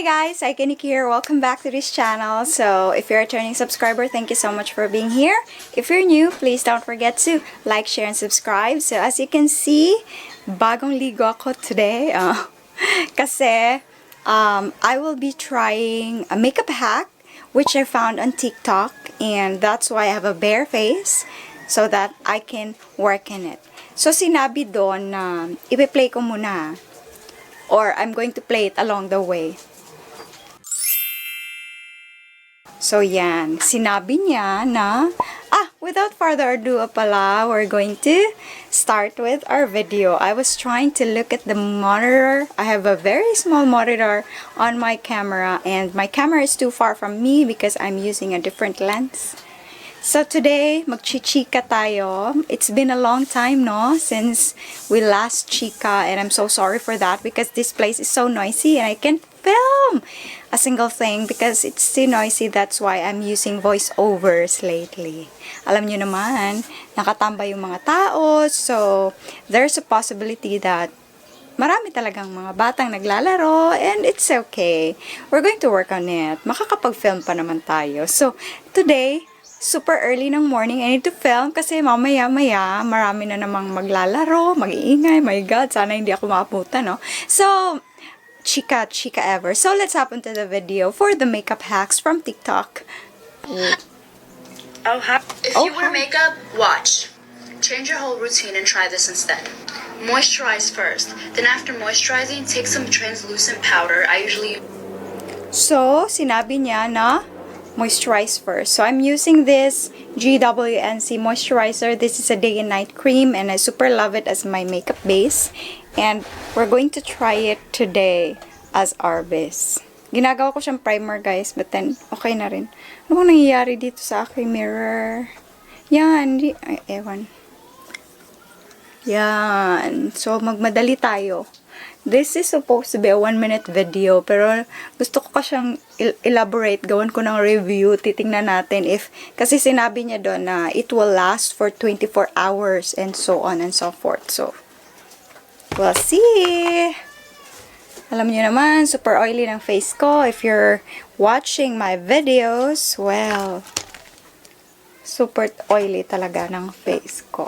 Hi guys, Cykaniki here. Welcome back to this channel. So, if you're a returning subscriber, thank you so much for being here. If you're new, please don't forget to like, share, and subscribe. So, as you can see, bagong ligo ako today. Kasi, I will be trying a makeup hack, which I found on TikTok. And that's why I have a bare face, so that I can work in it. So, sinabi doon na ipi-play ko muna. Or I'm going to play it along the way. So, yan. Sinabi niya na, without further ado pala, we're going to start with our video. I was trying to look at the monitor. I have a very small monitor on my camera, and my camera is too far from me because I'm using a different lens. So today, magchichika tayo. It's been a long time, no? Since we last chika, and I'm so sorry for that because this place is so noisy and I can't film a single thing because it's too noisy. That's why I'm using voiceovers lately. Alam nyo naman, nakatambay yung mga tao, so there's a possibility that marami talagang mga batang naglalaro, and it's okay. We're going to work on it. Makakapag-film pa naman tayo. So, today, super early ng morning, I need to film kasi mamaya-maya marami na namang maglalaro, mag-iingay. My God, sana hindi ako maabutan, no? So, chika ever. So, let's hop into the video for the makeup hacks from TikTok. If you wear makeup, watch. Change your whole routine and try this instead. Moisturize first. Then after moisturizing, take some translucent powder. I usually So, sinabi niya na moisturize first. So, I'm using this GWNC moisturizer. This is a day and night cream, and I super love it as my makeup base. And we're going to try it today as our base. Ginagawa ko siyang primer, guys, but then okay na rin. Ano bang nangyayari dito sa aking mirror? Yan, ewan. Yan. So, magmadali tayo. This is supposed to be a 1-minute video, pero gusto ko kasyang elaborate, gawin ko ng review, titingnan natin if, kasi sinabi niya doon na it will last for 24 hours and so on and so forth. So, we'll see. Alam niyo naman, super oily ng face ko. If you're watching my videos, well, super oily talaga ng face ko.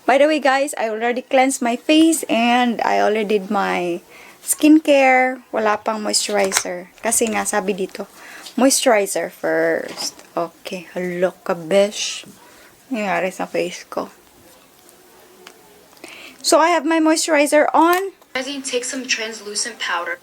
By the way, guys, I already cleansed my face and I already did my skincare. Wala pang moisturizer. Kasi nga, sabi dito, moisturizer first. Okay, hello ka, besh. Nangyari sa face ko. So, I have my moisturizer on. take some translucent powder.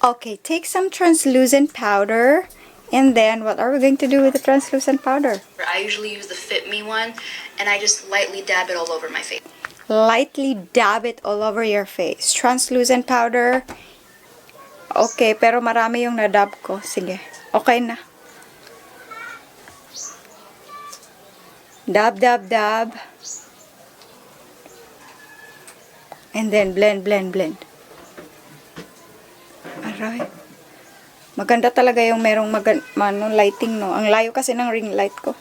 Okay, take some translucent powder. And then, what are we going to do with the translucent powder? I usually use the Fit Me one, and I just lightly dab it all over my face. Lightly dab it all over your face. Translucent powder. Okay, pero marami yung nadab ko. Sige, okay na. Dab, dab, dab. And then, blend, blend, blend. Aray. Maganda talaga yung merong lighting, no? Ang layo kasi ng ring light ko.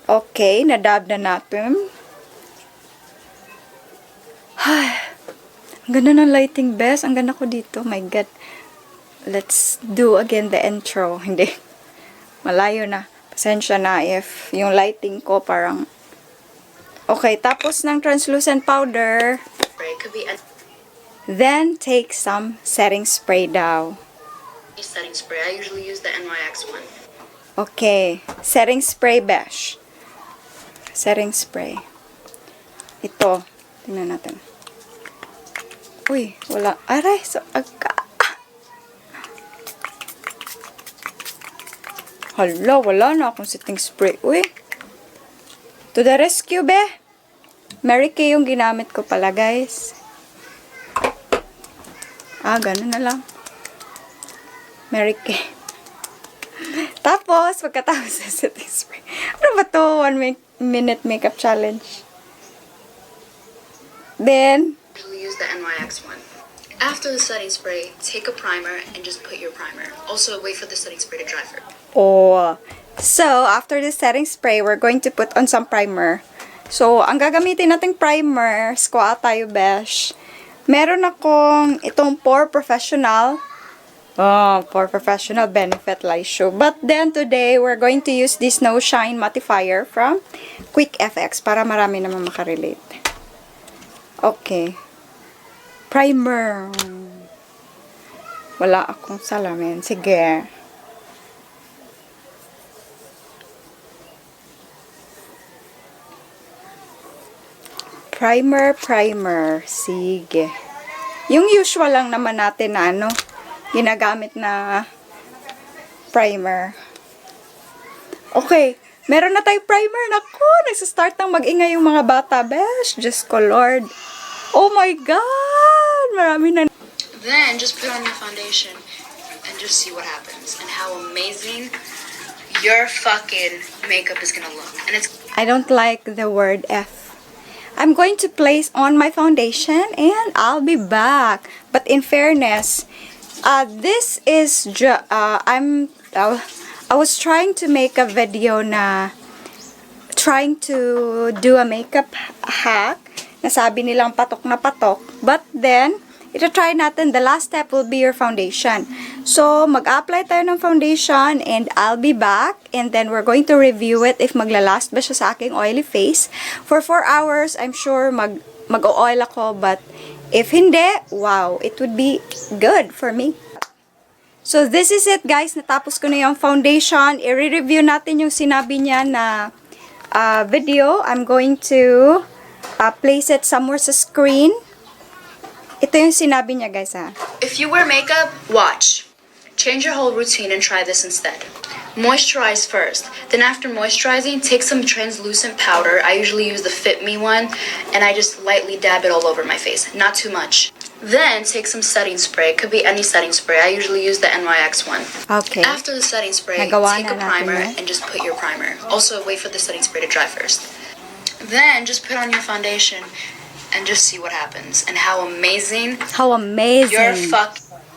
Okay, nadab na natin. Ay, ang ganda ng lighting, best. Ang ganda ko dito. My God. Let's do again the intro. Hindi. Malayo na. Pasensya na if yung lighting ko parang... Okay, tapos ng translucent powder. It could be a Then, take some setting spray daw. setting spray. I usually use the NYX one. Okay. Setting spray, besh. Setting spray. Ito. Tingnan natin. Uy, wala. Aray, so aga. Hala, wala na akong setting spray. Uy. To the rescue, be. Mary Kay yung ginamit ko pala, guys. Ganun na lang. Mary Kay. Tapos, pagkatapos sa setting spray. Ano ba to? 1-minute makeup challenge. Then, I usually use the NYX one. After the setting spray, take a primer and just put your primer. Also, wait for the setting spray to dry first. oh. So, after the setting spray, we're going to put on some primer. So, ang gagamitin nating primer, squat tayo, besh. Meron akong itong Pore Professional. Oh, Pore Professional Benefit Light Show. But then today, we're going to use this No Shine Mattifier from Quick FX para marami naman makarelate. Okay. Primer. Wala akong salamin. Sige. Primer. Sige. Yung usual lang naman natin na ginagamit na primer. Okay. Meron na tayong primer. Naku, nagsastart ng mag-ingay yung mga bata. Besh, just ko Lord. Oh my God! Marami na. Then just put on your foundation and just see what happens and how amazing your fucking makeup is gonna look. And it's I don't like the word F. I'm going to place on my foundation and I'll be back. But in fairness, this is I was trying to make a video na trying to do a makeup hack. Nasabi nilang patok na patok. But then, ito-try natin, the last step will be your foundation. So, mag-apply tayo ng foundation and I'll be back. And then, we're going to review it if maglalast ba siya sa aking oily face. For 4 hours, I'm sure mag-o-oil ako. But, if hindi, wow, it would be good for me. So, this is it guys. Natapos ko na yung foundation. I-review natin yung sinabi niya na video. I'm going to place it somewhere sa screen. Ito yung sinabi niya, guys, ha. if you wear makeup, watch. Change your whole routine and try this instead. Moisturize first. Then after moisturizing, take some translucent powder. I usually use the Fit Me one, and I just lightly dab it all over my face. Not too much. Then take some setting spray. It could be any setting spray. I usually use the NYX one. Okay. After the setting spray, Nagawa take a na natin primer yan. and just put your primer. Also, wait for the setting spray to dry first. Then just put on your foundation and just see what happens and how amazing How amazing. your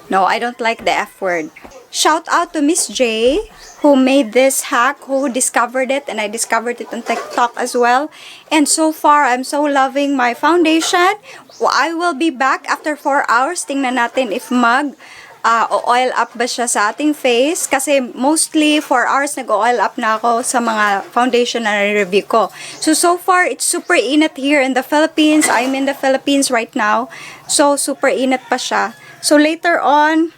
No, I don't like the F word. Shout out to Miss J who made this hack, who discovered it, and I discovered it on TikTok as well. And so far, I'm so loving my foundation. I will be back after 4 hours. Tingnan natin if oil up ba siya sa ating face. Kasi mostly 4 hours nag-oil up na ako sa mga foundation na review ko. So far, it's super init here in the Philippines. I'm in the Philippines right now. So, super init pa siya. So, later on,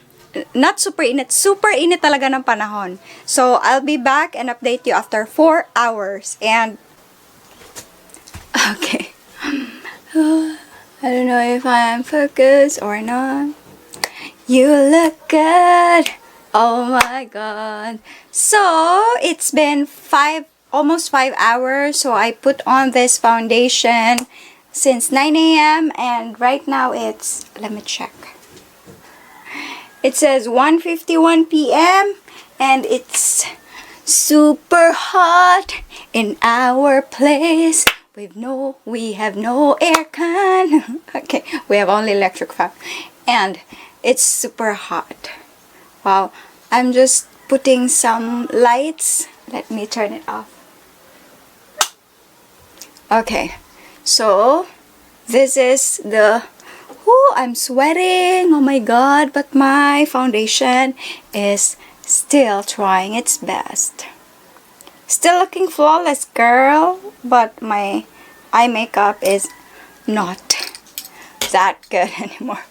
not super init talaga ng panahon. So, I'll be back and update you after 4 hours. And, okay. I don't know if I'm focused or not. You look good. Oh my God. So, it's been almost 5 hours. So, I put on this foundation since 9 a.m. And right now it's, let me check. It says 1:51 p.m. and it's super hot in our place. We have no aircon. Okay, we have only electric fan. And it's super hot. Wow, I'm just putting some lights. Let me turn it off. Okay, so this is the I'm sweating. Oh my God. But my foundation is still trying its best. Still looking flawless, girl. But my eye makeup is not that good anymore.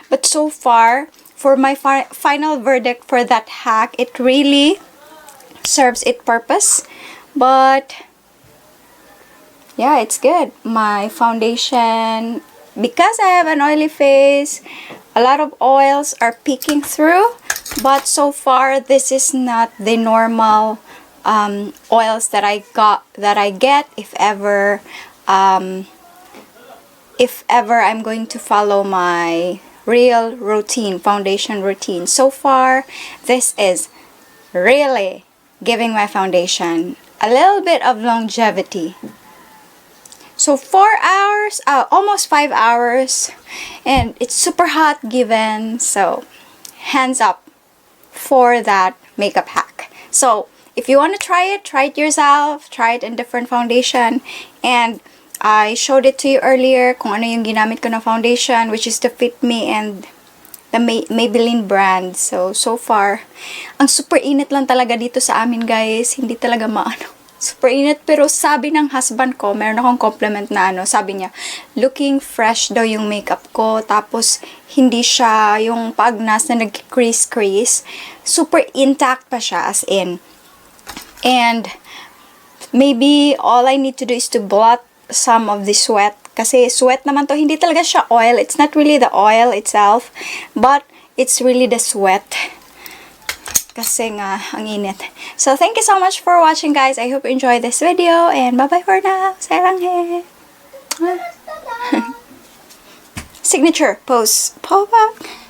But so far, for my final verdict for that hack, it really serves its purpose. But yeah, it's good. My foundation, because I have an oily face, a lot of oils are peeking through. But so far, this is not the normal oils that I get if ever I'm going to follow my real routine, foundation routine. So far, this is really giving my foundation a little bit of longevity. So 4 hours, almost 5 hours, and it's super hot given. So hands up for that makeup hack. So if you want to try it yourself. Try it in different foundation. And I showed it to you earlier kung ano yung ginamit ko na foundation, which is the Fit Me and the Maybelline brand. So far, ang super init lang talaga dito sa amin, guys. Hindi talaga maano. Super init. Pero sabi ng husband ko, meron akong compliment na sabi niya, looking fresh daw yung makeup ko. Tapos, hindi siya yung pagnas na nag-crease-crease. Super intact pa siya, as in. And, maybe all I need to do is to blot some of the sweat. Kasi sweat naman to, hindi talaga siya oil. It's not really the oil itself, but it's really the sweat. Kasi nga, ang init. So, thank you so much for watching, guys. I hope you enjoyed this video, and bye-bye for now. 사랑해. Signature pose. Pose back.